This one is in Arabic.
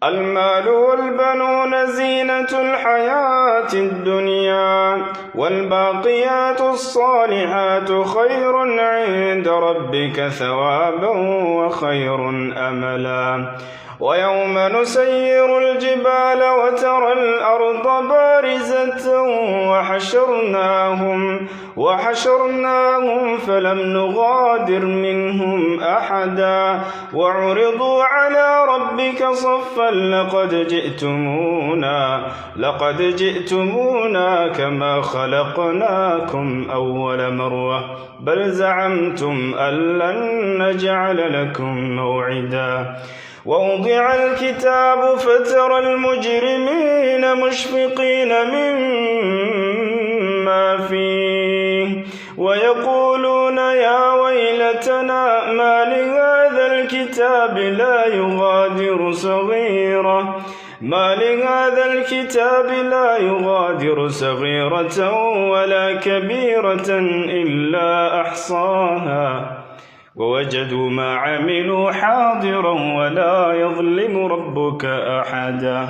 المال والبنون زينة الحياة الدنيا والباقيات الصالحات خير عند ربك ثوابا وخير أملا ويوم نسير الجبال وترى الأرض بارزة وحشرناهم فلم نغادر منهم أحدا وعرضوا على ربك صفا لقد جئتمونا كما خلقناكم أول مرة بل زعمتم أن لن نجعل لكم موعدا ووضع الكتاب فترى المجرمين مشفقين مما فيه ويقولون يا ويلتنا ما لهذا الكتاب لا يغادر صغيرة ولا كبيرة إلا أحصاها ووجدوا ما عملوا حاضرا ولا يظلم ربك أحدا.